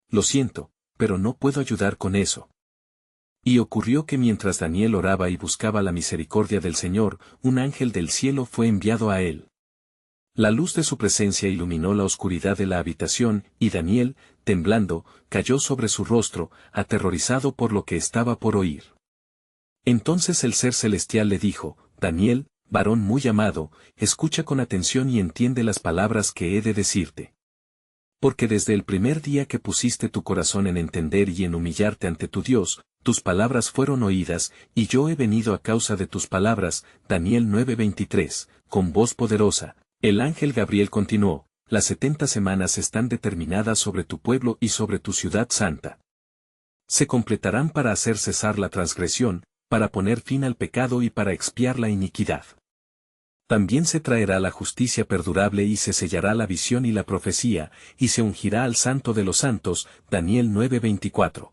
lo siento, pero no puedo ayudar con eso. Y ocurrió que mientras Daniel oraba y buscaba la misericordia del Señor, un ángel del cielo fue enviado a él. La luz de su presencia iluminó la oscuridad de la habitación, y Daniel, temblando, cayó sobre su rostro, aterrorizado por lo que estaba por oír. Entonces el ser celestial le dijo: Daniel, varón muy amado, escucha con atención y entiende las palabras que he de decirte. Porque desde el primer día que pusiste tu corazón en entender y en humillarte ante tu Dios, tus palabras fueron oídas, y yo he venido a causa de tus palabras. Daniel 9:23, con voz poderosa, el ángel Gabriel continuó: las 70 semanas están determinadas sobre tu pueblo y sobre tu ciudad santa. Se completarán para hacer cesar la transgresión, para poner fin al pecado y para expiar la iniquidad. También se traerá la justicia perdurable y se sellará la visión y la profecía, y se ungirá al Santo de los Santos. Daniel 9:24.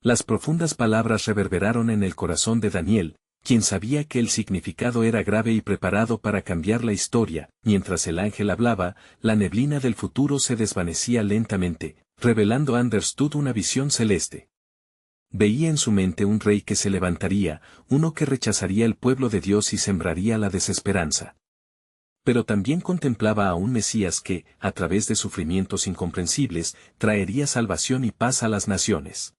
Las profundas palabras reverberaron en el corazón de Daniel, quien sabía que el significado era grave y preparado para cambiar la historia. Mientras el ángel hablaba, la neblina del futuro se desvanecía lentamente, revelando a Understood una visión celeste. Veía en su mente un rey que se levantaría, uno que rechazaría el pueblo de Dios y sembraría la desesperanza. Pero también contemplaba a un Mesías que, a través de sufrimientos incomprensibles, traería salvación y paz a las naciones.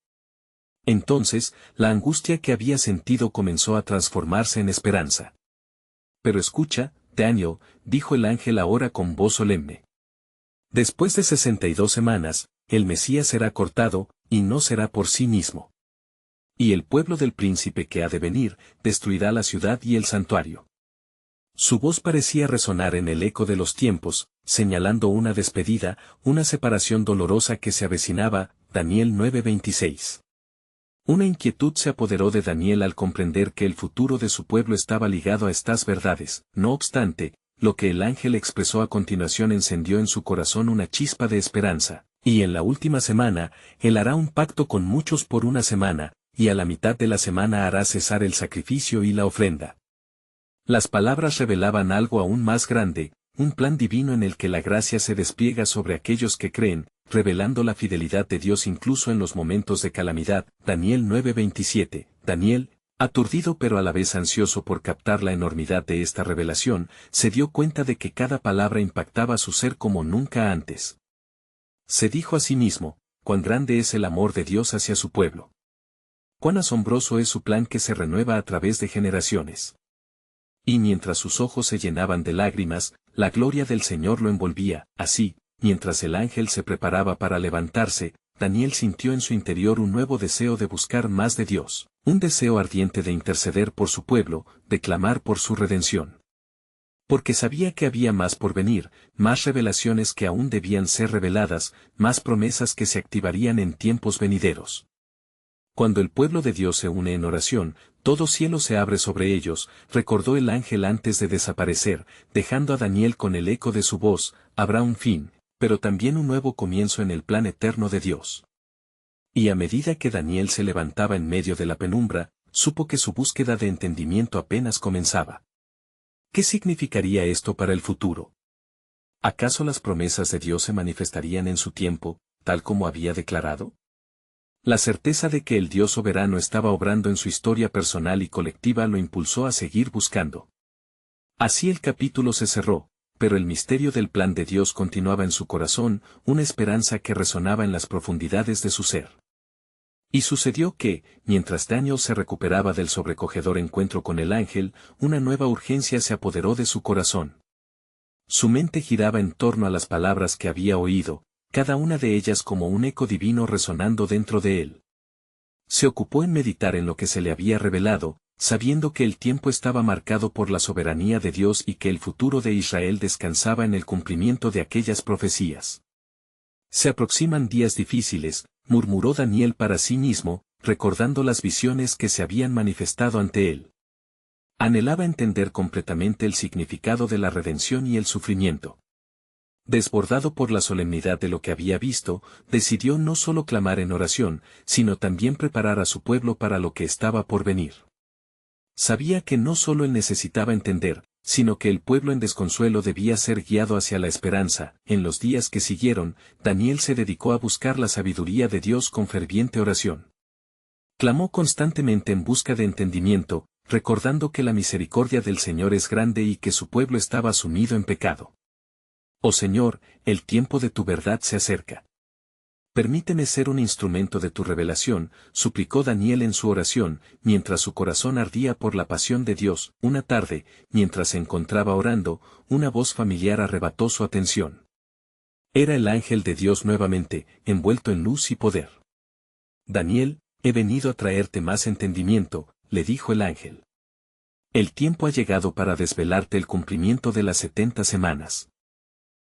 Entonces, la angustia que había sentido comenzó a transformarse en esperanza. Pero escucha, Daniel, dijo el ángel ahora con voz solemne. Después de 62 semanas, el Mesías será cortado, y no será por sí mismo. Y el pueblo del príncipe que ha de venir, destruirá la ciudad y el santuario. Su voz parecía resonar en el eco de los tiempos, señalando una despedida, una separación dolorosa que se avecinaba. Daniel 9:26. Una inquietud se apoderó de Daniel al comprender que el futuro de su pueblo estaba ligado a estas verdades. No obstante, lo que el ángel expresó a continuación encendió en su corazón una chispa de esperanza. Y en la última semana, él hará un pacto con muchos por una semana, y a la mitad de la semana hará cesar el sacrificio y la ofrenda. Las palabras revelaban algo aún más grande, un plan divino en el que la gracia se despliega sobre aquellos que creen, revelando la fidelidad de Dios incluso en los momentos de calamidad. Daniel 9:27. Daniel, aturdido pero a la vez ansioso por captar la enormidad de esta revelación, se dio cuenta de que cada palabra impactaba su ser como nunca antes. Se dijo a sí mismo: cuán grande es el amor de Dios hacia su pueblo. Cuán asombroso es su plan que se renueva a través de generaciones. Y mientras sus ojos se llenaban de lágrimas, la gloria del Señor lo envolvía. Así, mientras el ángel se preparaba para levantarse, Daniel sintió en su interior un nuevo deseo de buscar más de Dios, un deseo ardiente de interceder por su pueblo, de clamar por su redención. Porque sabía que había más por venir, más revelaciones que aún debían ser reveladas, más promesas que se activarían en tiempos venideros. Cuando el pueblo de Dios se une en oración, todo cielo se abre sobre ellos, recordó el ángel antes de desaparecer, dejando a Daniel con el eco de su voz: habrá un fin, pero también un nuevo comienzo en el plan eterno de Dios. Y a medida que Daniel se levantaba en medio de la penumbra, supo que su búsqueda de entendimiento apenas comenzaba. ¿Qué significaría esto para el futuro? ¿Acaso las promesas de Dios se manifestarían en su tiempo, tal como había declarado? La certeza de que el Dios soberano estaba obrando en su historia personal y colectiva lo impulsó a seguir buscando. Así el capítulo se cerró, pero el misterio del plan de Dios continuaba en su corazón, una esperanza que resonaba en las profundidades de su ser. Y sucedió que, mientras Daniel se recuperaba del sobrecogedor encuentro con el ángel, una nueva urgencia se apoderó de su corazón. Su mente giraba en torno a las palabras que había oído, cada una de ellas como un eco divino resonando dentro de él. Se ocupó en meditar en lo que se le había revelado, sabiendo que el tiempo estaba marcado por la soberanía de Dios y que el futuro de Israel descansaba en el cumplimiento de aquellas profecías. Se aproximan días difíciles, murmuró Daniel para sí mismo, recordando las visiones que se habían manifestado ante él. Anhelaba entender completamente el significado de la redención y el sufrimiento. Desbordado por la solemnidad de lo que había visto, decidió no solo clamar en oración, sino también preparar a su pueblo para lo que estaba por venir. Sabía que no solo él necesitaba entender, sino que el pueblo en desconsuelo debía ser guiado hacia la esperanza. En los días que siguieron, Daniel se dedicó a buscar la sabiduría de Dios con ferviente oración. Clamó constantemente en busca de entendimiento, recordando que la misericordia del Señor es grande y que su pueblo estaba sumido en pecado. Oh Señor, el tiempo de tu verdad se acerca. Permíteme ser un instrumento de tu revelación, suplicó Daniel en su oración, mientras su corazón ardía por la pasión de Dios. Una tarde, mientras se encontraba orando, una voz familiar arrebató su atención. Era el ángel de Dios nuevamente, envuelto en luz y poder. Daniel, he venido a traerte más entendimiento, le dijo el ángel. El tiempo ha llegado para desvelarte el cumplimiento de las 70 semanas.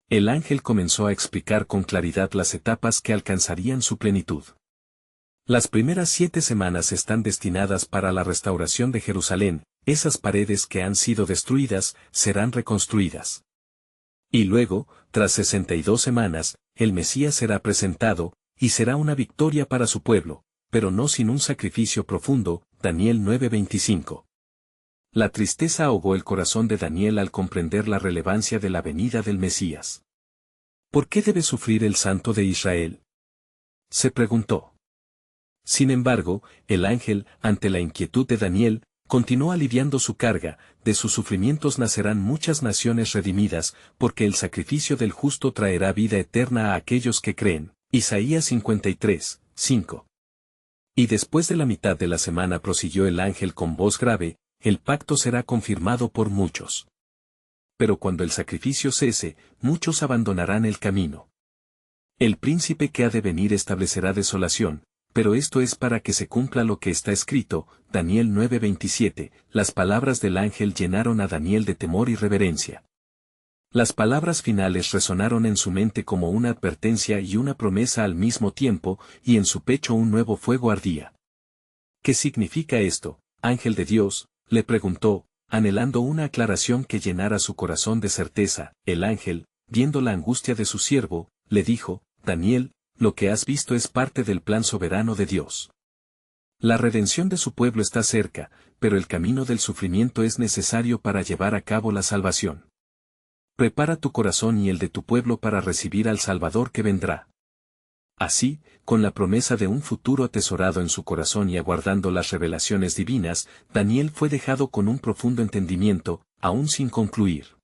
El ángel comenzó a explicar con claridad las etapas que alcanzarían su plenitud. Las primeras 7 semanas están destinadas para la restauración de Jerusalén, esas paredes que han sido destruidas serán reconstruidas. Y luego, tras 62 semanas, el Mesías será presentado, y será una victoria para su pueblo, pero no sin un sacrificio profundo. Daniel 9:25. La tristeza ahogó el corazón de Daniel al comprender la relevancia de la venida del Mesías. ¿Por qué debe sufrir el Santo de Israel?, se preguntó. Sin embargo, el ángel, ante la inquietud de Daniel, continuó aliviando su carga. De sus sufrimientos nacerán muchas naciones redimidas, porque el sacrificio del justo traerá vida eterna a aquellos que creen. Isaías 53:5. Y después de la mitad de la semana prosiguió el ángel con voz grave, el pacto será confirmado por muchos. Pero cuando el sacrificio cese, muchos abandonarán el camino. El príncipe que ha de venir establecerá desolación, pero esto es para que se cumpla lo que está escrito. Daniel 9:27. Las palabras del ángel llenaron a Daniel de temor y reverencia. Las palabras finales resonaron en su mente como una advertencia y una promesa al mismo tiempo, y en su pecho un nuevo fuego ardía. ¿Qué significa esto, ángel de Dios?, le preguntó, anhelando una aclaración que llenara su corazón de certeza. El ángel, viendo la angustia de su siervo, le dijo, Daniel, lo que has visto es parte del plan soberano de Dios. La redención de su pueblo está cerca, pero el camino del sufrimiento es necesario para llevar a cabo la salvación. Prepara tu corazón y el de tu pueblo para recibir al Salvador que vendrá. Así, con la promesa de un futuro atesorado en su corazón y aguardando las revelaciones divinas, Daniel fue dejado con un profundo entendimiento, aún sin concluir.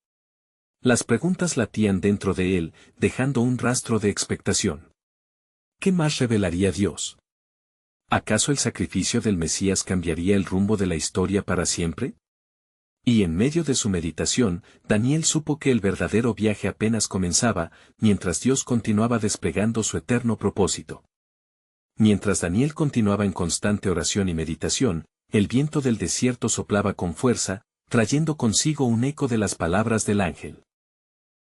Las preguntas latían dentro de él, dejando un rastro de expectación. ¿Qué más revelaría Dios? ¿Acaso el sacrificio del Mesías cambiaría el rumbo de la historia para siempre? Y en medio de su meditación, Daniel supo que el verdadero viaje apenas comenzaba, mientras Dios continuaba desplegando su eterno propósito. Mientras Daniel continuaba en constante oración y meditación, el viento del desierto soplaba con fuerza, trayendo consigo un eco de las palabras del ángel.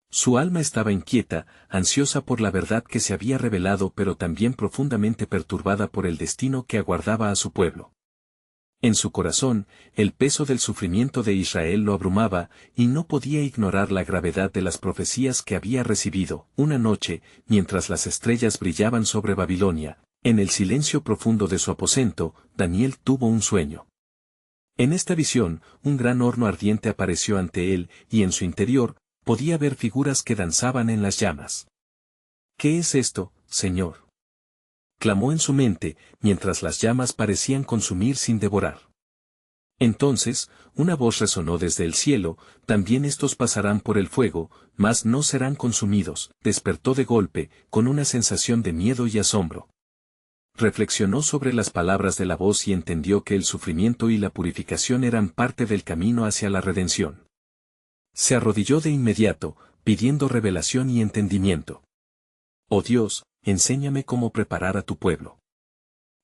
Su alma estaba inquieta, ansiosa por la verdad que se había revelado, pero también profundamente perturbada por el destino que aguardaba a su pueblo. En su corazón, el peso del sufrimiento de Israel lo abrumaba, y no podía ignorar la gravedad de las profecías que había recibido. Una noche, mientras las estrellas brillaban sobre Babilonia, en el silencio profundo de su aposento, Daniel tuvo un sueño. En esta visión, un gran horno ardiente apareció ante él, y en su interior, podía ver figuras que danzaban en las llamas. ¿Qué es esto, Señor?, clamó en su mente, mientras las llamas parecían consumir sin devorar. Entonces, una voz resonó desde el cielo, también estos pasarán por el fuego, mas no serán consumidos. Despertó de golpe, con una sensación de miedo y asombro. Reflexionó sobre las palabras de la voz y entendió que el sufrimiento y la purificación eran parte del camino hacia la redención. Se arrodilló de inmediato, pidiendo revelación y entendimiento. Oh Dios, enséñame cómo preparar a tu pueblo.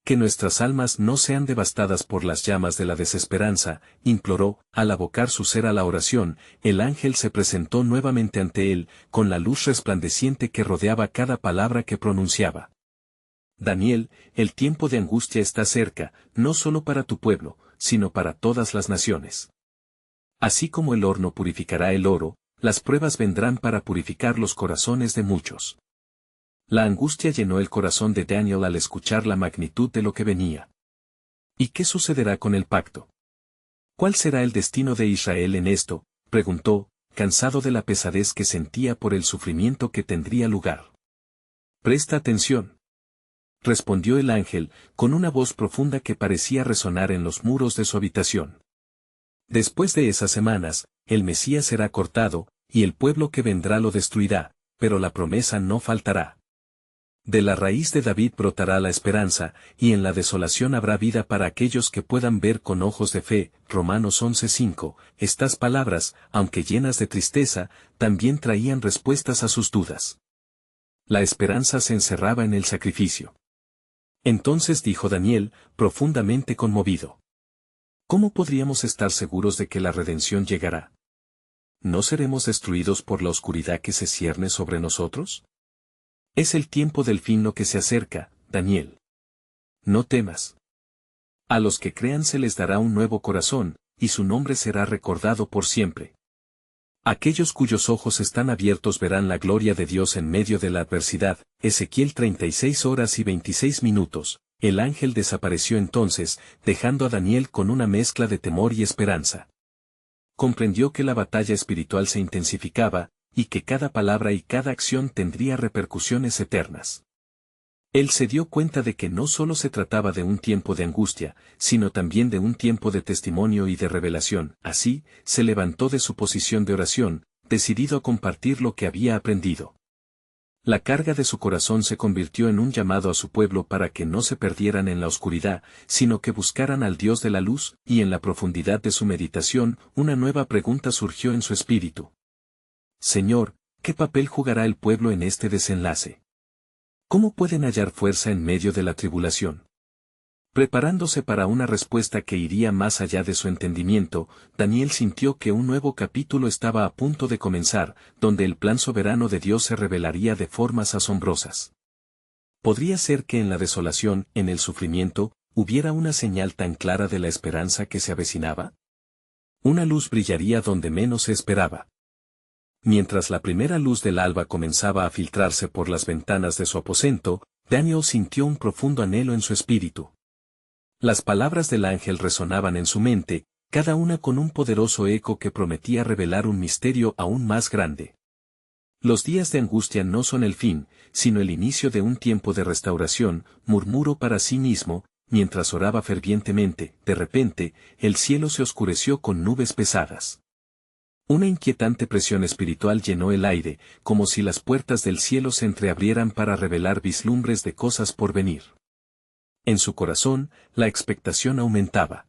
Que nuestras almas no sean devastadas por las llamas de la desesperanza, imploró. Al abocar su ser a la oración, el ángel se presentó nuevamente ante él, con la luz resplandeciente que rodeaba cada palabra que pronunciaba. Daniel, el tiempo de angustia está cerca, no solo para tu pueblo, sino para todas las naciones. Así como el horno purificará el oro, las pruebas vendrán para purificar los corazones de muchos. La angustia llenó el corazón de Daniel al escuchar la magnitud de lo que venía. ¿Y qué sucederá con el pacto? ¿Cuál será el destino de Israel en esto? preguntó, cansado de la pesadez que sentía por el sufrimiento que tendría lugar. Presta atención, respondió el ángel, con una voz profunda que parecía resonar en los muros de su habitación. Después de esas semanas, el Mesías será cortado, y el pueblo que vendrá lo destruirá, pero la promesa no faltará. De la raíz de David brotará la esperanza, y en la desolación habrá vida para aquellos que puedan ver con ojos de fe. Romanos 11:5. Estas palabras, aunque llenas de tristeza, también traían respuestas a sus dudas. La esperanza se encerraba en el sacrificio. Entonces dijo Daniel, profundamente conmovido: ¿cómo podríamos estar seguros de que la redención llegará? ¿No seremos destruidos por la oscuridad que se cierne sobre nosotros? Es el tiempo del fin lo que se acerca, Daniel. No temas. A los que crean se les dará un nuevo corazón, y su nombre será recordado por siempre. Aquellos cuyos ojos están abiertos verán la gloria de Dios en medio de la adversidad. Ezequiel 36:26. El ángel desapareció entonces, dejando a Daniel con una mezcla de temor y esperanza. Comprendió que la batalla espiritual se intensificaba, y que cada palabra y cada acción tendría repercusiones eternas. Él se dio cuenta de que no solo se trataba de un tiempo de angustia, sino también de un tiempo de testimonio y de revelación. Así, se levantó de su posición de oración, decidido a compartir lo que había aprendido. La carga de su corazón se convirtió en un llamado a su pueblo para que no se perdieran en la oscuridad, sino que buscaran al Dios de la luz, y en la profundidad de su meditación, una nueva pregunta surgió en su espíritu. Señor, ¿qué papel jugará el pueblo en este desenlace? ¿Cómo pueden hallar fuerza en medio de la tribulación? Preparándose para una respuesta que iría más allá de su entendimiento, Daniel sintió que un nuevo capítulo estaba a punto de comenzar, donde el plan soberano de Dios se revelaría de formas asombrosas. ¿Podría ser que en la desolación, en el sufrimiento, hubiera una señal tan clara de la esperanza que se avecinaba? Una luz brillaría donde menos se esperaba. Mientras la primera luz del alba comenzaba a filtrarse por las ventanas de su aposento, Daniel sintió un profundo anhelo en su espíritu. Las palabras del ángel resonaban en su mente, cada una con un poderoso eco que prometía revelar un misterio aún más grande. Los días de angustia no son el fin, sino el inicio de un tiempo de restauración, murmuró para sí mismo, mientras oraba fervientemente. De repente, el cielo se oscureció con nubes pesadas. Una inquietante presión espiritual llenó el aire, como si las puertas del cielo se entreabrieran para revelar vislumbres de cosas por venir. En su corazón, la expectación aumentaba.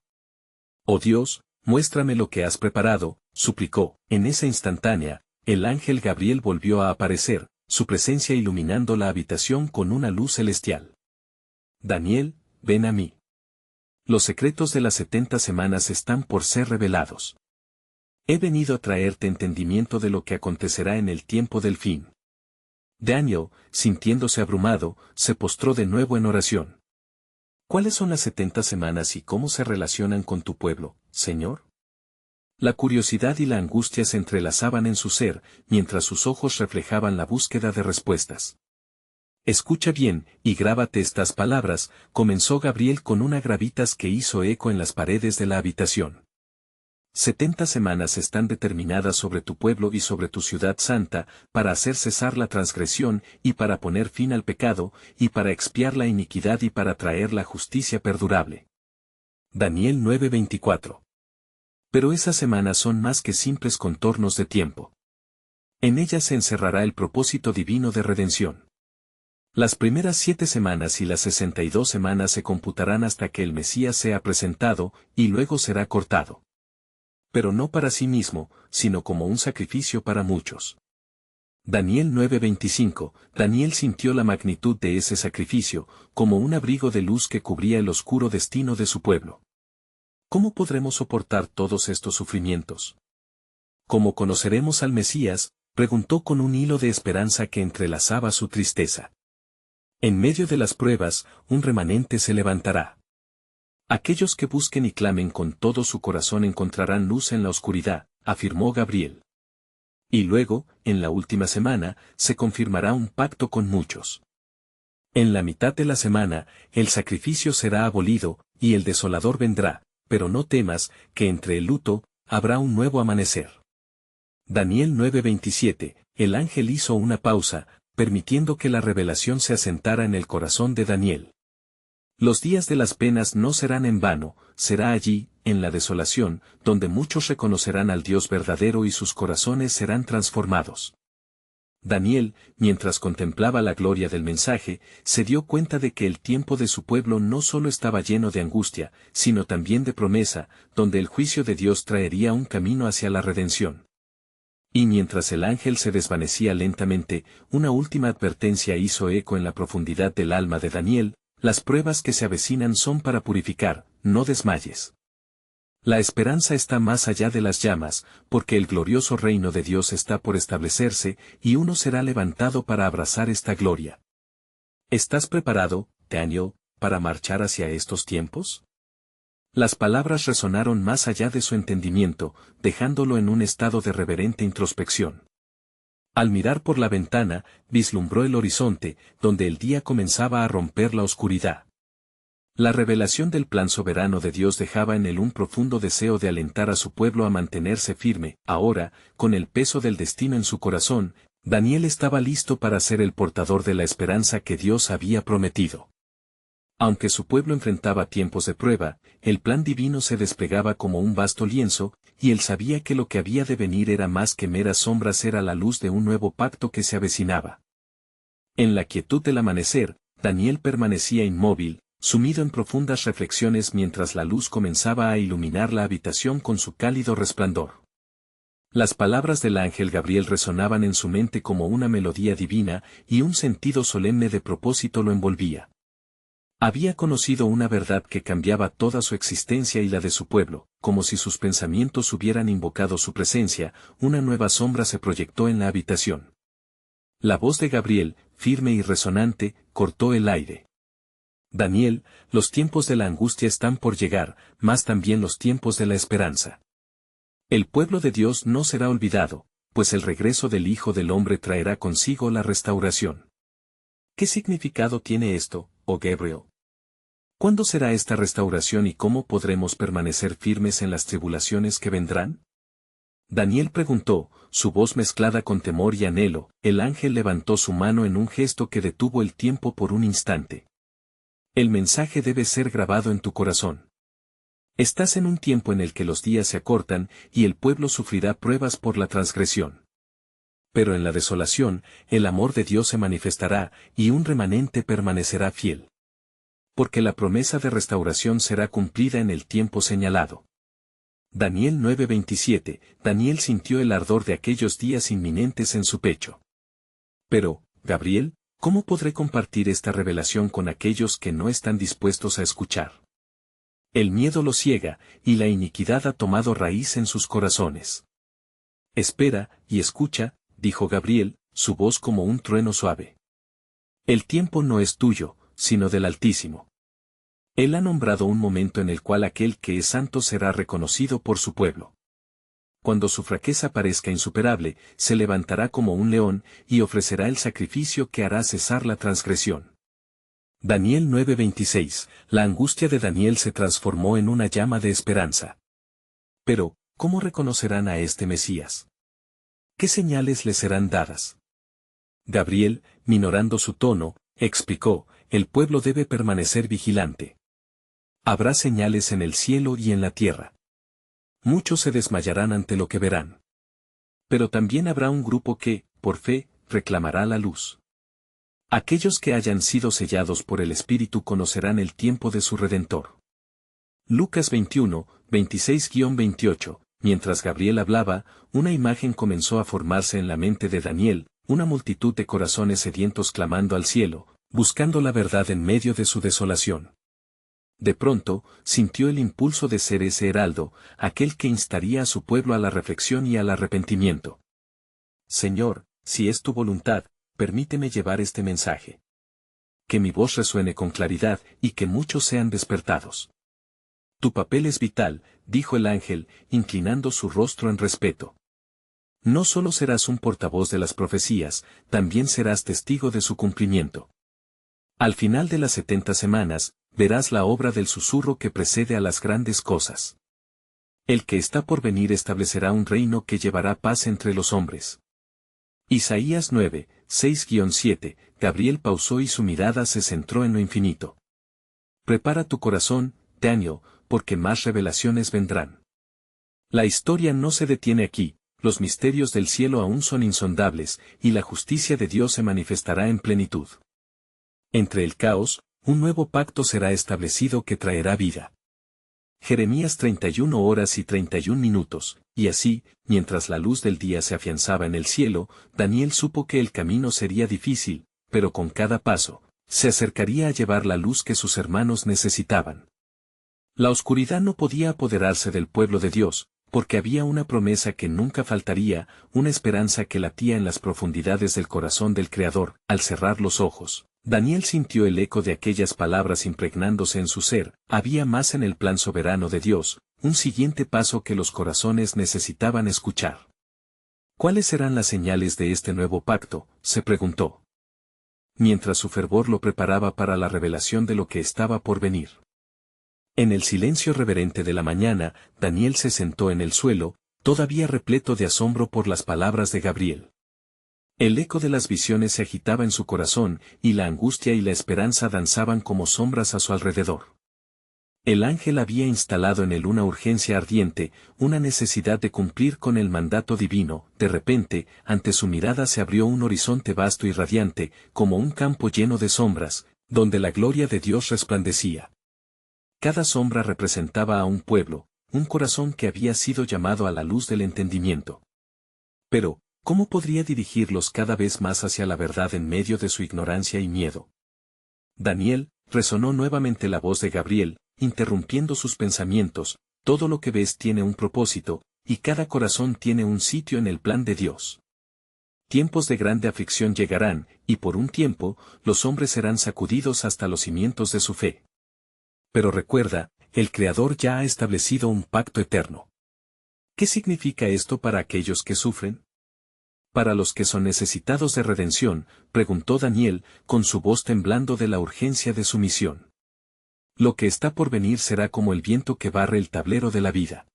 «Oh Dios, muéstrame lo que has preparado», suplicó. En esa instantánea, el ángel Gabriel volvió a aparecer, su presencia iluminando la habitación con una luz celestial. «Daniel, ven a mí. Los secretos de las 70 semanas están por ser revelados. He venido a traerte entendimiento de lo que acontecerá en el tiempo del fin». Daniel, sintiéndose abrumado, se postró de nuevo en oración. «¿Cuáles son las 70 semanas y cómo se relacionan con tu pueblo, Señor?». La curiosidad y la angustia se entrelazaban en su ser, mientras sus ojos reflejaban la búsqueda de respuestas. «Escucha bien, y grábate estas palabras», comenzó Gabriel con una gravitas que hizo eco en las paredes de la habitación. 70 semanas están determinadas sobre tu pueblo y sobre tu ciudad santa, para hacer cesar la transgresión, y para poner fin al pecado, y para expiar la iniquidad y para traer la justicia perdurable. Daniel 9:24. Pero esas semanas son más que simples contornos de tiempo. En ellas se encerrará el propósito divino de redención. Las primeras 7 semanas y las 62 semanas se computarán hasta que el Mesías sea presentado, y luego será cortado. Pero no para sí mismo, sino como un sacrificio para muchos. Daniel 9:25. Daniel sintió la magnitud de ese sacrificio, como un abrigo de luz que cubría el oscuro destino de su pueblo. ¿Cómo podremos soportar todos estos sufrimientos? ¿Cómo conoceremos al Mesías?, preguntó con un hilo de esperanza que entrelazaba su tristeza. En medio de las pruebas, un remanente se levantará. Aquellos que busquen y clamen con todo su corazón encontrarán luz en la oscuridad, afirmó Gabriel. Y luego, en la última semana, se confirmará un pacto con muchos. En la mitad de la semana, el sacrificio será abolido, y el desolador vendrá, pero no temas, que entre el luto, habrá un nuevo amanecer. Daniel 9:27, el ángel hizo una pausa, permitiendo que la revelación se asentara en el corazón de Daniel. Los días de las penas no serán en vano, será allí, en la desolación, donde muchos reconocerán al Dios verdadero y sus corazones serán transformados. Daniel, mientras contemplaba la gloria del mensaje, se dio cuenta de que el tiempo de su pueblo no solo estaba lleno de angustia, sino también de promesa, donde el juicio de Dios traería un camino hacia la redención. Y mientras el ángel se desvanecía lentamente, una última advertencia hizo eco en la profundidad del alma de Daniel: las pruebas que se avecinan son para purificar, no desmayes. La esperanza está más allá de las llamas, porque el glorioso reino de Dios está por establecerse, y uno será levantado para abrazar esta gloria. ¿Estás preparado, Daniel, para marchar hacia estos tiempos? Las palabras resonaron más allá de su entendimiento, dejándolo en un estado de reverente introspección. Al mirar por la ventana, vislumbró el horizonte, donde el día comenzaba a romper la oscuridad. La revelación del plan soberano de Dios dejaba en él un profundo deseo de alentar a su pueblo a mantenerse firme. Ahora, con el peso del destino en su corazón, Daniel estaba listo para ser el portador de la esperanza que Dios había prometido. Aunque su pueblo enfrentaba tiempos de prueba, el plan divino se desplegaba como un vasto lienzo, y él sabía que lo que había de venir era más que meras sombras, era la luz de un nuevo pacto que se avecinaba. En la quietud del amanecer, Daniel permanecía inmóvil, sumido en profundas reflexiones mientras la luz comenzaba a iluminar la habitación con su cálido resplandor. Las palabras del ángel Gabriel resonaban en su mente como una melodía divina, y un sentido solemne de propósito lo envolvía. Había conocido una verdad que cambiaba toda su existencia y la de su pueblo, como si sus pensamientos hubieran invocado su presencia, una nueva sombra se proyectó en la habitación. La voz de Gabriel, firme y resonante, cortó el aire. Daniel, los tiempos de la angustia están por llegar, mas también los tiempos de la esperanza. El pueblo de Dios no será olvidado, pues el regreso del Hijo del Hombre traerá consigo la restauración. ¿Qué significado tiene esto, oh Gabriel? ¿Cuándo será esta restauración y cómo podremos permanecer firmes en las tribulaciones que vendrán? Daniel preguntó, su voz mezclada con temor y anhelo. El ángel levantó su mano en un gesto que detuvo el tiempo por un instante. El mensaje debe ser grabado en tu corazón. Estás en un tiempo en el que los días se acortan y el pueblo sufrirá pruebas por la transgresión. Pero en la desolación, el amor de Dios se manifestará, y un remanente permanecerá fiel. Porque la promesa de restauración será cumplida en el tiempo señalado. Daniel 9:27, Daniel sintió el ardor de aquellos días inminentes en su pecho. Pero, Gabriel, ¿cómo podré compartir esta revelación con aquellos que no están dispuestos a escuchar? El miedo los ciega, y la iniquidad ha tomado raíz en sus corazones. Espera, y escucha, dijo Gabriel, su voz como un trueno suave. El tiempo no es tuyo, sino del Altísimo. Él ha nombrado un momento en el cual aquel que es santo será reconocido por su pueblo. Cuando su fraqueza parezca insuperable, se levantará como un león, y ofrecerá el sacrificio que hará cesar la transgresión. Daniel 9:26, la angustia de Daniel se transformó en una llama de esperanza. Pero, ¿cómo reconocerán a este Mesías? ¿Qué señales les serán dadas? Gabriel, minorando su tono, explicó, el pueblo debe permanecer vigilante. Habrá señales en el cielo y en la tierra. Muchos se desmayarán ante lo que verán. Pero también habrá un grupo que, por fe, reclamará la luz. Aquellos que hayan sido sellados por el Espíritu conocerán el tiempo de su Redentor. Lucas 21, 26-28, mientras Gabriel hablaba, una imagen comenzó a formarse en la mente de Daniel, una multitud de corazones sedientos clamando al cielo, buscando la verdad en medio de su desolación. De pronto, sintió el impulso de ser ese heraldo, aquel que instaría a su pueblo a la reflexión y al arrepentimiento. Señor, si es tu voluntad, permíteme llevar este mensaje. Que mi voz resuene con claridad y que muchos sean despertados. Tu papel es vital, dijo el ángel, inclinando su rostro en respeto. No solo serás un portavoz de las profecías, también serás testigo de su cumplimiento. Al final de las 70 semanas, verás la obra del susurro que precede a las grandes cosas. El que está por venir establecerá un reino que llevará paz entre los hombres. Isaías 9, 6-7, Gabriel pausó y su mirada se centró en lo infinito. Prepara tu corazón, Daniel, porque más revelaciones vendrán. La historia no se detiene aquí, los misterios del cielo aún son insondables, y la justicia de Dios se manifestará en plenitud. Entre el caos, un nuevo pacto será establecido que traerá vida. Jeremías 31 horas y 31 minutos, y así, mientras la luz del día se afianzaba en el cielo, Daniel supo que el camino sería difícil, pero con cada paso, se acercaría a llevar la luz que sus hermanos necesitaban. La oscuridad no podía apoderarse del pueblo de Dios, porque había una promesa que nunca faltaría, una esperanza que latía en las profundidades del corazón del Creador. Al cerrar los ojos, Daniel sintió el eco de aquellas palabras impregnándose en su ser. Había más en el plan soberano de Dios, un siguiente paso que los corazones necesitaban escuchar. ¿Cuáles serán las señales de este nuevo pacto?, se preguntó. Mientras su fervor lo preparaba para la revelación de lo que estaba por venir. En el silencio reverente de la mañana, Daniel se sentó en el suelo, todavía repleto de asombro por las palabras de Gabriel. El eco de las visiones se agitaba en su corazón, y la angustia y la esperanza danzaban como sombras a su alrededor. El ángel había instalado en él una urgencia ardiente, una necesidad de cumplir con el mandato divino. De repente, ante su mirada se abrió un horizonte vasto y radiante, como un campo lleno de sombras, donde la gloria de Dios resplandecía. Cada sombra representaba a un pueblo, un corazón que había sido llamado a la luz del entendimiento. Pero, ¿cómo podría dirigirlos cada vez más hacia la verdad en medio de su ignorancia y miedo? Daniel, resonó nuevamente la voz de Gabriel, interrumpiendo sus pensamientos. Todo lo que ves tiene un propósito, y cada corazón tiene un sitio en el plan de Dios. Tiempos de grande aflicción llegarán, y por un tiempo, los hombres serán sacudidos hasta los cimientos de su fe. Pero recuerda, el Creador ya ha establecido un pacto eterno. ¿Qué significa esto para aquellos que sufren? Para los que son necesitados de redención, preguntó Daniel, con su voz temblando de la urgencia de su misión. Lo que está por venir será como el viento que barre el tablero de la vida.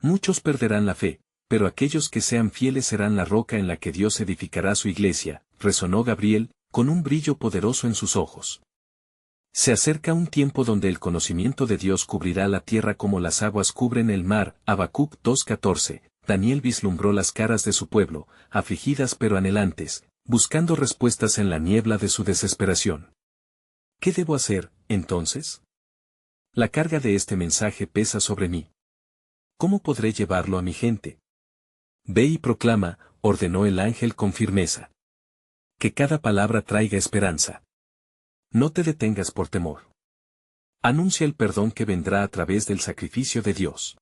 Muchos perderán la fe, pero aquellos que sean fieles serán la roca en la que Dios edificará su iglesia, resonó Gabriel, con un brillo poderoso en sus ojos. Se acerca un tiempo donde el conocimiento de Dios cubrirá la tierra como las aguas cubren el mar. Habacuc 2:14. Daniel vislumbró las caras de su pueblo, afligidas pero anhelantes, buscando respuestas en la niebla de su desesperación. ¿Qué debo hacer, entonces? La carga de este mensaje pesa sobre mí. ¿Cómo podré llevarlo a mi gente? Ve y proclama, ordenó el ángel con firmeza. Que cada palabra traiga esperanza. No te detengas por temor. Anuncia el perdón que vendrá a través del sacrificio de Dios.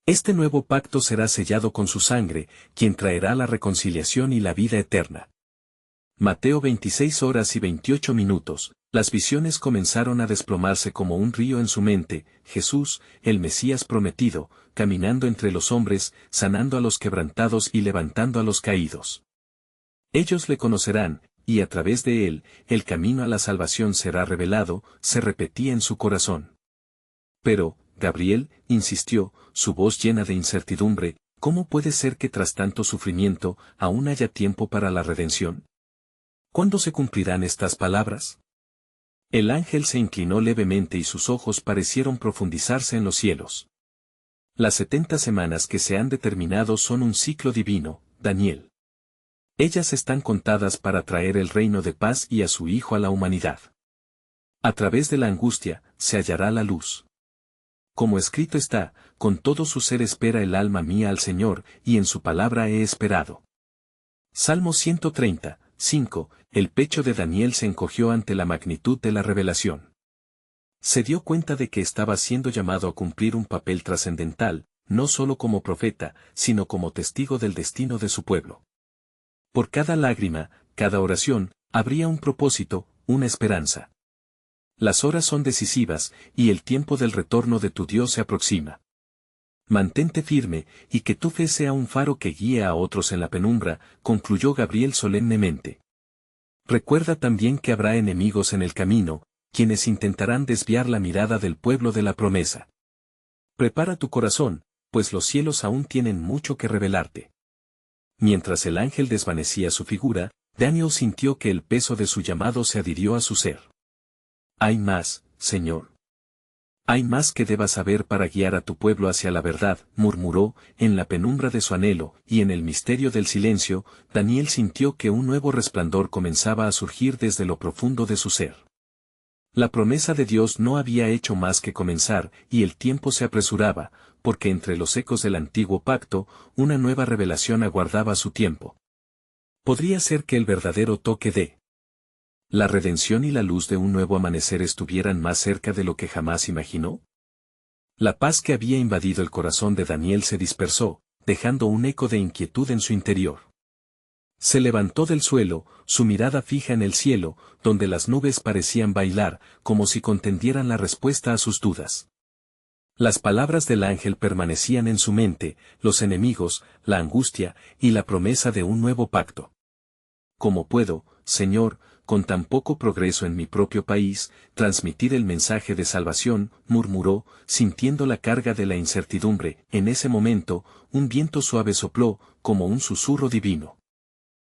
Este nuevo pacto será sellado con su sangre, quien traerá la reconciliación y la vida eterna. Mateo 26 horas y 28 minutos, las visiones comenzaron a desplomarse como un río en su mente. Jesús, el Mesías prometido, caminando entre los hombres, sanando a los quebrantados y levantando a los caídos. Ellos le conocerán, y a través de él, el camino a la salvación será revelado, se repetía en su corazón. Pero, Gabriel, insistió, su voz llena de incertidumbre, ¿cómo puede ser que tras tanto sufrimiento, aún haya tiempo para la redención? ¿Cuándo se cumplirán estas palabras? El ángel se inclinó levemente y sus ojos parecieron profundizarse en los cielos. Las 70 semanas que se han determinado son un ciclo divino, Daniel. Ellas están contadas para traer el reino de paz y a su Hijo a la humanidad. A través de la angustia, se hallará la luz. Como escrito está, con todo su ser espera el alma mía al Señor, y en su palabra he esperado. Salmo 130, 5, el pecho de Daniel se encogió ante la magnitud de la revelación. Se dio cuenta de que estaba siendo llamado a cumplir un papel trascendental, no solo como profeta, sino como testigo del destino de su pueblo. Por cada lágrima, cada oración, habría un propósito, una esperanza. Las horas son decisivas, y el tiempo del retorno de tu Dios se aproxima. Mantente firme, y que tu fe sea un faro que guíe a otros en la penumbra, concluyó Gabriel solemnemente. Recuerda también que habrá enemigos en el camino, quienes intentarán desviar la mirada del pueblo de la promesa. Prepara tu corazón, pues los cielos aún tienen mucho que revelarte. Mientras el ángel desvanecía su figura, Daniel sintió que el peso de su llamado se adhirió a su ser. Hay más, Señor. Hay más que debas saber para guiar a tu pueblo hacia la verdad, murmuró, en la penumbra de su anhelo, y en el misterio del silencio, Daniel sintió que un nuevo resplandor comenzaba a surgir desde lo profundo de su ser. La promesa de Dios no había hecho más que comenzar, y el tiempo se apresuraba, porque entre los ecos del antiguo pacto, una nueva revelación aguardaba su tiempo. ¿Podría ser que el verdadero toque de la redención y la luz de un nuevo amanecer estuvieran más cerca de lo que jamás imaginó? La paz que había invadido el corazón de Daniel se dispersó, dejando un eco de inquietud en su interior. Se levantó del suelo, su mirada fija en el cielo, donde las nubes parecían bailar, como si contendieran la respuesta a sus dudas. Las palabras del ángel permanecían en su mente, los enemigos, la angustia, y la promesa de un nuevo pacto. ¿Cómo puedo, Señor, con tan poco progreso en mi propio país, transmitir el mensaje de salvación?, murmuró, sintiendo la carga de la incertidumbre? En ese momento, un viento suave sopló, como un susurro divino.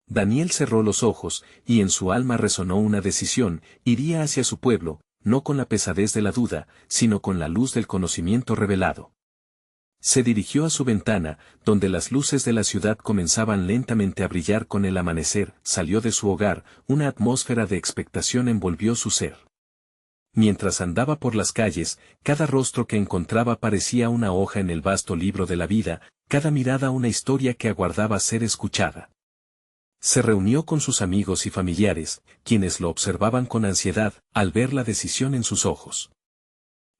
Daniel cerró los ojos, y en su alma resonó una decisión: iría hacia su pueblo, no con la pesadez de la duda, sino con la luz del conocimiento revelado. Se dirigió a su ventana, donde las luces de la ciudad comenzaban lentamente a brillar con el amanecer. Salió de su hogar, una atmósfera de expectación envolvió su ser. Mientras andaba por las calles, cada rostro que encontraba parecía una hoja en el vasto libro de la vida, cada mirada una historia que aguardaba ser escuchada. Se reunió con sus amigos y familiares, quienes lo observaban con ansiedad, al ver la decisión en sus ojos.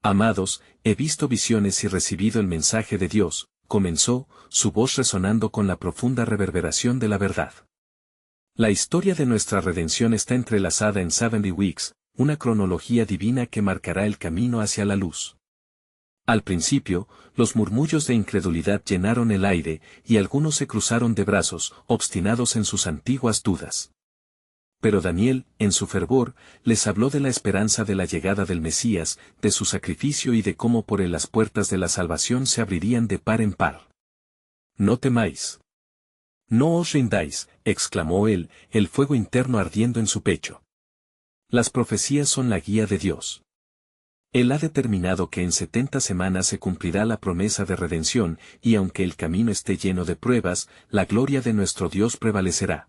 Amados, he visto visiones y recibido el mensaje de Dios, comenzó, su voz resonando con la profunda reverberación de la verdad. La historia de nuestra redención está entrelazada en 70 Weeks, una cronología divina que marcará el camino hacia la luz. Al principio, los murmullos de incredulidad llenaron el aire, y algunos se cruzaron de brazos, obstinados en sus antiguas dudas. Pero Daniel, en su fervor, les habló de la esperanza de la llegada del Mesías, de su sacrificio y de cómo por él las puertas de la salvación se abrirían de par en par. No temáis. No os rindáis, exclamó él, el fuego interno ardiendo en su pecho. Las profecías son la guía de Dios. Él ha determinado que en 70 semanas se cumplirá la promesa de redención, y aunque el camino esté lleno de pruebas, la gloria de nuestro Dios prevalecerá.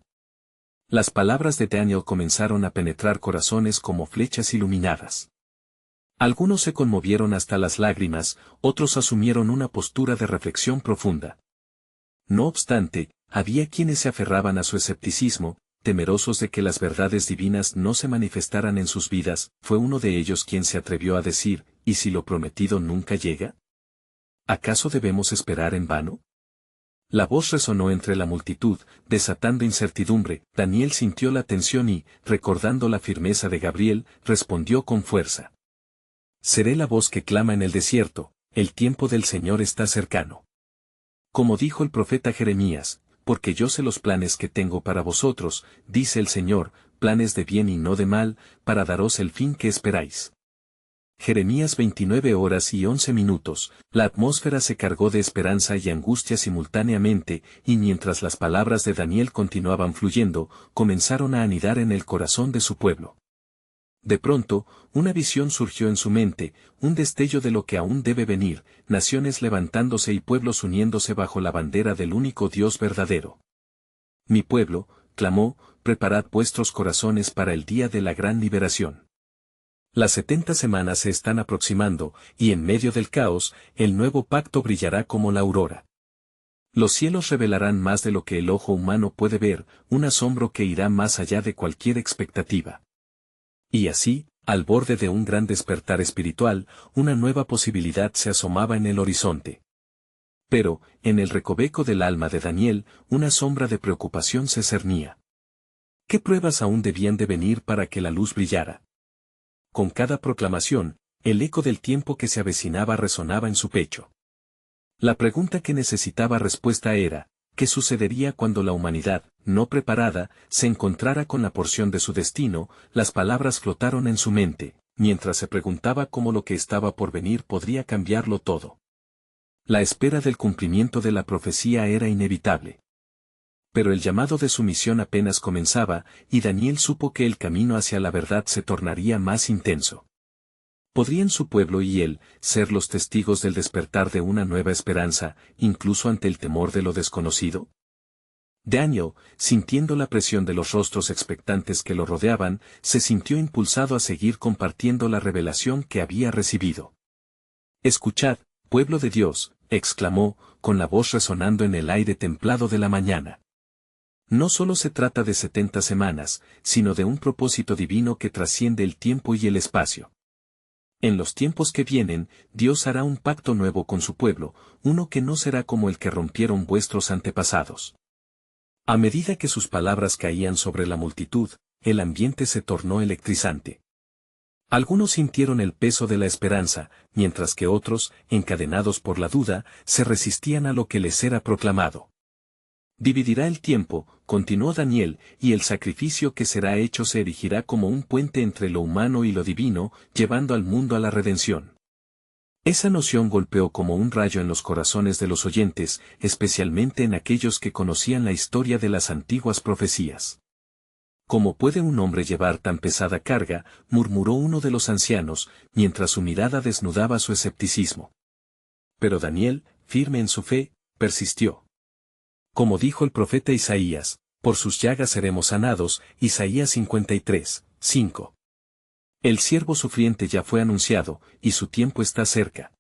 Las palabras de Daniel comenzaron a penetrar corazones como flechas iluminadas. Algunos se conmovieron hasta las lágrimas, otros asumieron una postura de reflexión profunda. No obstante, había quienes se aferraban a su escepticismo, temerosos de que las verdades divinas no se manifestaran en sus vidas. Fue uno de ellos quien se atrevió a decir: ¿y si lo prometido nunca llega? ¿Acaso debemos esperar en vano? La voz resonó entre la multitud, desatando incertidumbre. Daniel sintió la tensión y, recordando la firmeza de Gabriel, respondió con fuerza: seré la voz que clama en el desierto, el tiempo del Señor está cercano. Como dijo el profeta Jeremías: porque yo sé los planes que tengo para vosotros, dice el Señor, planes de bien y no de mal, para daros el fin que esperáis. Jeremías 29:11. La atmósfera se cargó de esperanza y angustia simultáneamente, y mientras las palabras de Daniel continuaban fluyendo, comenzaron a anidar en el corazón de su pueblo. De pronto, una visión surgió en su mente, un destello de lo que aún debe venir: naciones levantándose y pueblos uniéndose bajo la bandera del único Dios verdadero. Mi pueblo, clamó, preparad vuestros corazones para el día de la gran liberación. Las 70 semanas se están aproximando, y en medio del caos, el nuevo pacto brillará como la aurora. Los cielos revelarán más de lo que el ojo humano puede ver, un asombro que irá más allá de cualquier expectativa. Y así, al borde de un gran despertar espiritual, una nueva posibilidad se asomaba en el horizonte. Pero, en el recoveco del alma de Daniel, una sombra de preocupación se cernía. ¿Qué pruebas aún debían de venir para que la luz brillara? Con cada proclamación, el eco del tiempo que se avecinaba resonaba en su pecho. La pregunta que necesitaba respuesta era: ¿qué sucedería cuando la humanidad, no preparada, se encontrara con la porción de su destino? Las palabras flotaron en su mente, mientras se preguntaba cómo lo que estaba por venir podría cambiarlo todo. La espera del cumplimiento de la profecía era inevitable. Pero el llamado de su misión apenas comenzaba, y Daniel supo que el camino hacia la verdad se tornaría más intenso. ¿Podrían su pueblo y él ser los testigos del despertar de una nueva esperanza, incluso ante el temor de lo desconocido? Daniel, sintiendo la presión de los rostros expectantes que lo rodeaban, se sintió impulsado a seguir compartiendo la revelación que había recibido. «Escuchad, pueblo de Dios», exclamó, con la voz resonando en el aire templado de la mañana. No solo se trata de 70 semanas, sino de un propósito divino que trasciende el tiempo y el espacio. En los tiempos que vienen, Dios hará un pacto nuevo con su pueblo, uno que no será como el que rompieron vuestros antepasados. A medida que sus palabras caían sobre la multitud, el ambiente se tornó electrizante. Algunos sintieron el peso de la esperanza, mientras que otros, encadenados por la duda, se resistían a lo que les era proclamado. Dividirá el tiempo, continuó Daniel, y el sacrificio que será hecho se erigirá como un puente entre lo humano y lo divino, llevando al mundo a la redención. Esa noción golpeó como un rayo en los corazones de los oyentes, especialmente en aquellos que conocían la historia de las antiguas profecías. «¿Cómo puede un hombre llevar tan pesada carga?», murmuró uno de los ancianos, mientras su mirada desnudaba su escepticismo. Pero Daniel, firme en su fe, persistió. Como dijo el profeta Isaías, «por sus llagas seremos sanados», Isaías 53, 5. El siervo sufriente ya fue anunciado, y su tiempo está cerca.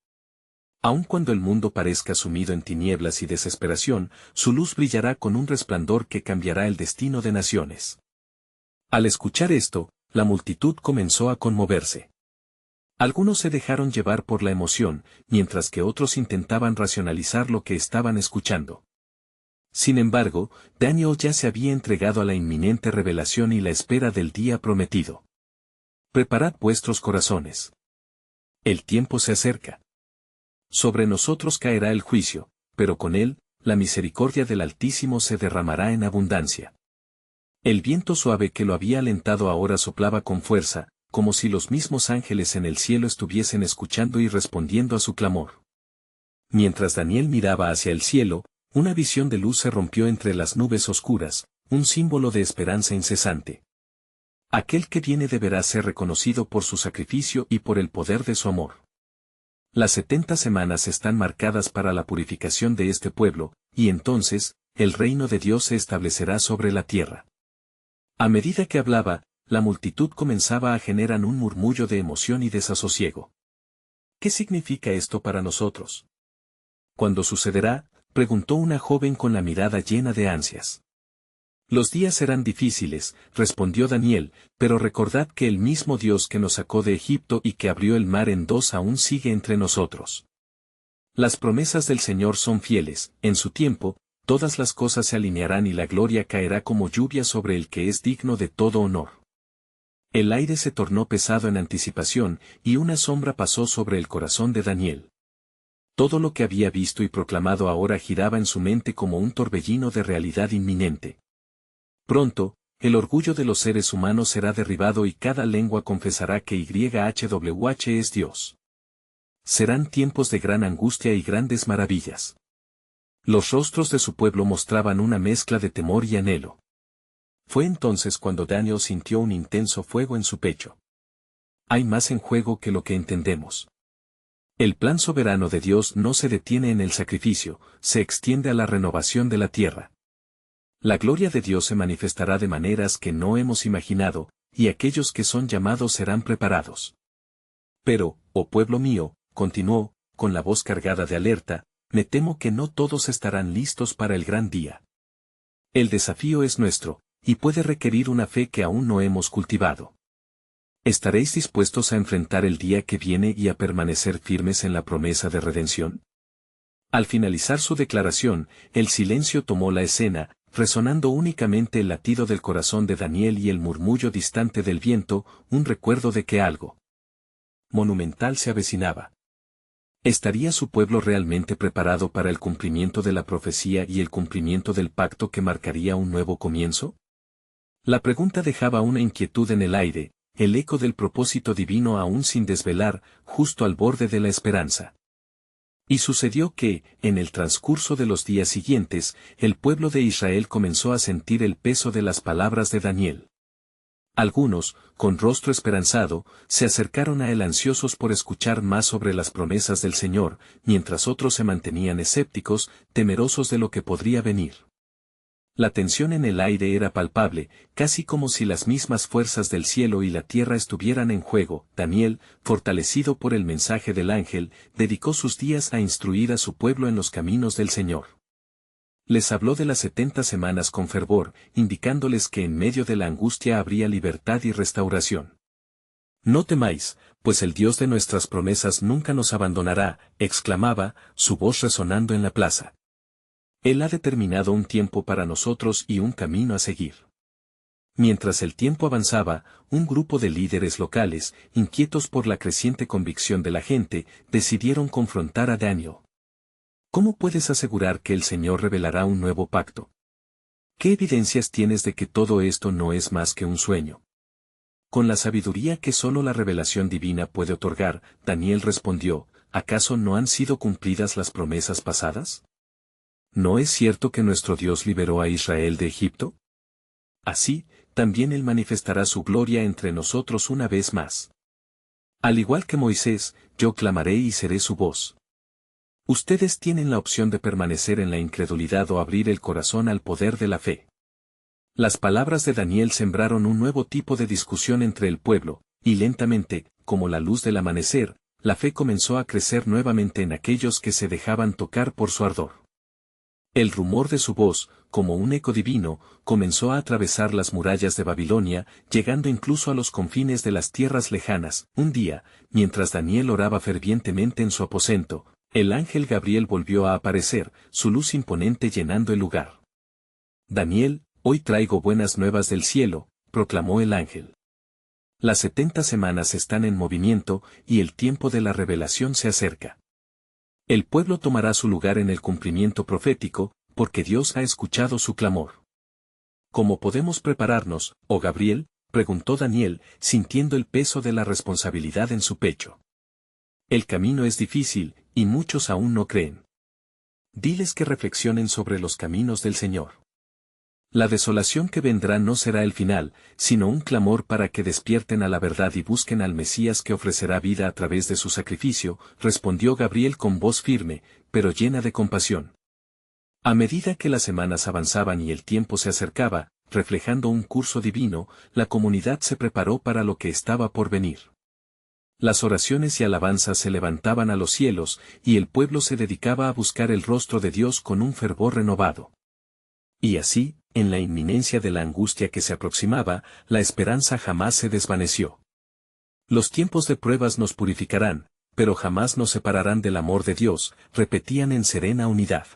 Aun cuando el mundo parezca sumido en tinieblas y desesperación, su luz brillará con un resplandor que cambiará el destino de naciones. Al escuchar esto, la multitud comenzó a conmoverse. Algunos se dejaron llevar por la emoción, mientras que otros intentaban racionalizar lo que estaban escuchando. Sin embargo, Daniel ya se había entregado a la inminente revelación y la espera del día prometido. «Preparad vuestros corazones. El tiempo se acerca. Sobre nosotros caerá el juicio, pero con él, la misericordia del Altísimo se derramará en abundancia». El viento suave que lo había alentado ahora soplaba con fuerza, como si los mismos ángeles en el cielo estuviesen escuchando y respondiendo a su clamor. Mientras Daniel miraba hacia el cielo, una visión de luz se rompió entre las nubes oscuras, un símbolo de esperanza incesante. Aquel que viene deberá ser reconocido por su sacrificio y por el poder de su amor. Las 70 semanas están marcadas para la purificación de este pueblo, y entonces, el reino de Dios se establecerá sobre la tierra. A medida que hablaba, la multitud comenzaba a generar un murmullo de emoción y desasosiego. «¿Qué significa esto para nosotros? ¿Cuándo sucederá?», preguntó una joven con la mirada llena de ansias. «Los días serán difíciles», respondió Daniel, «pero recordad que el mismo Dios que nos sacó de Egipto y que abrió el mar en dos aún sigue entre nosotros. Las promesas del Señor son fieles, en su tiempo, todas las cosas se alinearán y la gloria caerá como lluvia sobre el que es digno de todo honor». El aire se tornó pesado en anticipación, y una sombra pasó sobre el corazón de Daniel. Todo lo que había visto y proclamado ahora giraba en su mente como un torbellino de realidad inminente. Pronto, el orgullo de los seres humanos será derribado y cada lengua confesará que YHWH es Dios. Serán tiempos de gran angustia y grandes maravillas. Los rostros de su pueblo mostraban una mezcla de temor y anhelo. Fue entonces cuando Daniel sintió un intenso fuego en su pecho. Hay más en juego que lo que entendemos. El plan soberano de Dios no se detiene en el sacrificio, se extiende a la renovación de la tierra. La gloria de Dios se manifestará de maneras que no hemos imaginado, y aquellos que son llamados serán preparados. Pero, oh pueblo mío, continuó, con la voz cargada de alerta, me temo que no todos estarán listos para el gran día. El desafío es nuestro, y puede requerir una fe que aún no hemos cultivado. ¿Estaréis dispuestos a enfrentar el día que viene y a permanecer firmes en la promesa de redención? Al finalizar su declaración, el silencio tomó la escena, resonando únicamente el latido del corazón de Daniel y el murmullo distante del viento, un recuerdo de que algo monumental se avecinaba. ¿Estaría su pueblo realmente preparado para el cumplimiento de la profecía y el cumplimiento del pacto que marcaría un nuevo comienzo? La pregunta dejaba una inquietud en el aire, el eco del propósito divino aún sin desvelar, justo al borde de la esperanza. Y sucedió que, en el transcurso de los días siguientes, el pueblo de Israel comenzó a sentir el peso de las palabras de Daniel. Algunos, con rostro esperanzado, se acercaron a él ansiosos por escuchar más sobre las promesas del Señor, mientras otros se mantenían escépticos, temerosos de lo que podría venir. La tensión en el aire era palpable, casi como si las mismas fuerzas del cielo y la tierra estuvieran en juego. Daniel, fortalecido por el mensaje del ángel, dedicó sus días a instruir a su pueblo en los caminos del Señor. Les habló de las 70 semanas con fervor, indicándoles que en medio de la angustia habría libertad y restauración. No temáis, pues el Dios de nuestras promesas nunca nos abandonará, exclamaba, su voz resonando en la plaza. Él ha determinado un tiempo para nosotros y un camino a seguir. Mientras el tiempo avanzaba, un grupo de líderes locales, inquietos por la creciente convicción de la gente, decidieron confrontar a Daniel. ¿Cómo puedes asegurar que el Señor revelará un nuevo pacto? ¿Qué evidencias tienes de que todo esto no es más que un sueño? Con la sabiduría que solo la revelación divina puede otorgar, Daniel respondió, ¿acaso no han sido cumplidas las promesas pasadas? ¿No es cierto que nuestro Dios liberó a Israel de Egipto? Así, también Él manifestará su gloria entre nosotros una vez más. Al igual que Moisés, yo clamaré y seré su voz. Ustedes tienen la opción de permanecer en la incredulidad o abrir el corazón al poder de la fe. Las palabras de Daniel sembraron un nuevo tipo de discusión entre el pueblo, y lentamente, como la luz del amanecer, la fe comenzó a crecer nuevamente en aquellos que se dejaban tocar por su ardor. El rumor de su voz, como un eco divino, comenzó a atravesar las murallas de Babilonia, llegando incluso a los confines de las tierras lejanas. Un día, mientras Daniel oraba fervientemente en su aposento, el ángel Gabriel volvió a aparecer, su luz imponente llenando el lugar. Daniel, hoy traigo buenas nuevas del cielo, proclamó el ángel. Las 70 semanas están en movimiento, y el tiempo de la revelación se acerca. El pueblo tomará su lugar en el cumplimiento profético, porque Dios ha escuchado su clamor. ¿Cómo podemos prepararnos, oh Gabriel?, preguntó Daniel, sintiendo el peso de la responsabilidad en su pecho. El camino es difícil, y muchos aún no creen. Diles que reflexionen sobre los caminos del Señor. La desolación que vendrá no será el final, sino un clamor para que despierten a la verdad y busquen al Mesías que ofrecerá vida a través de su sacrificio, respondió Gabriel con voz firme, pero llena de compasión. A medida que las semanas avanzaban y el tiempo se acercaba, reflejando un curso divino, la comunidad se preparó para lo que estaba por venir. Las oraciones y alabanzas se levantaban a los cielos, y el pueblo se dedicaba a buscar el rostro de Dios con un fervor renovado. Y así, en la inminencia de la angustia que se aproximaba, la esperanza jamás se desvaneció. Los tiempos de pruebas nos purificarán, pero jamás nos separarán del amor de Dios, repetían en serena unidad.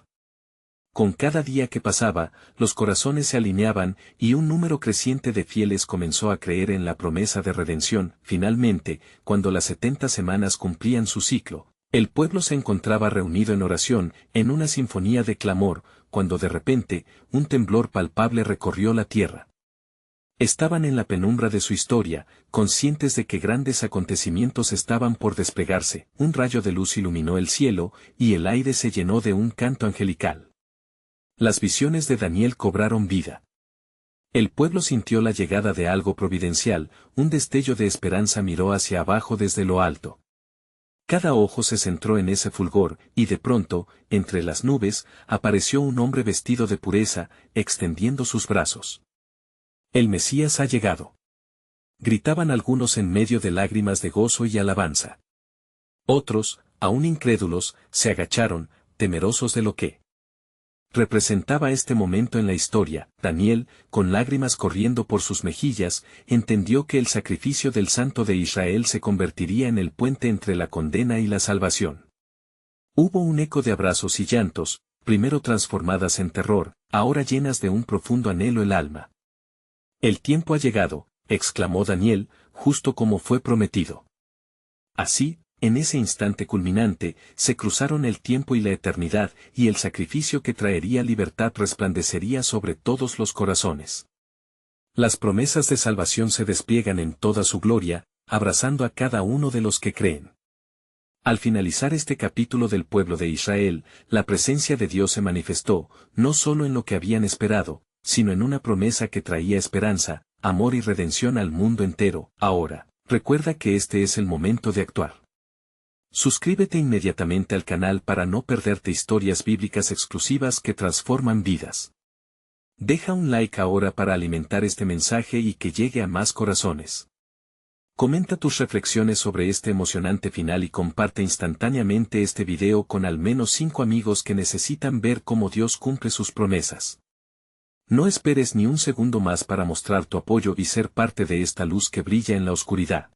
Con cada día que pasaba, los corazones se alineaban y un número creciente de fieles comenzó a creer en la promesa de redención. Finalmente, cuando las 70 semanas cumplían su ciclo, el pueblo se encontraba reunido en oración, en una sinfonía de clamor, cuando de repente, un temblor palpable recorrió la tierra. Estaban en la penumbra de su historia, conscientes de que grandes acontecimientos estaban por desplegarse. Un rayo de luz iluminó el cielo, y el aire se llenó de un canto angelical. Las visiones de Daniel cobraron vida. El pueblo sintió la llegada de algo providencial, un destello de esperanza miró hacia abajo desde lo alto. Cada ojo se centró en ese fulgor, y de pronto, entre las nubes, apareció un hombre vestido de pureza, extendiendo sus brazos. El Mesías ha llegado. Gritaban algunos en medio de lágrimas de gozo y alabanza. Otros, aún incrédulos, se agacharon, temerosos de lo que representaba este momento en la historia. Daniel, con lágrimas corriendo por sus mejillas, entendió que el sacrificio del Santo de Israel se convertiría en el puente entre la condena y la salvación. Hubo un eco de abrazos y llantos, primero transformadas en terror, ahora llenas de un profundo anhelo el alma. El tiempo ha llegado, exclamó Daniel, justo como fue prometido. Así, en ese instante culminante, se cruzaron el tiempo y la eternidad, y el sacrificio que traería libertad resplandecería sobre todos los corazones. Las promesas de salvación se despliegan en toda su gloria, abrazando a cada uno de los que creen. Al finalizar este capítulo del pueblo de Israel, la presencia de Dios se manifestó, no solo en lo que habían esperado, sino en una promesa que traía esperanza, amor y redención al mundo entero. Ahora, recuerda que este es el momento de actuar. Suscríbete inmediatamente al canal para no perderte historias bíblicas exclusivas que transforman vidas. Deja un like ahora para alimentar este mensaje y que llegue a más corazones. Comenta tus reflexiones sobre este emocionante final y comparte instantáneamente este video con al menos 5 amigos que necesitan ver cómo Dios cumple sus promesas. No esperes ni un segundo más para mostrar tu apoyo y ser parte de esta luz que brilla en la oscuridad.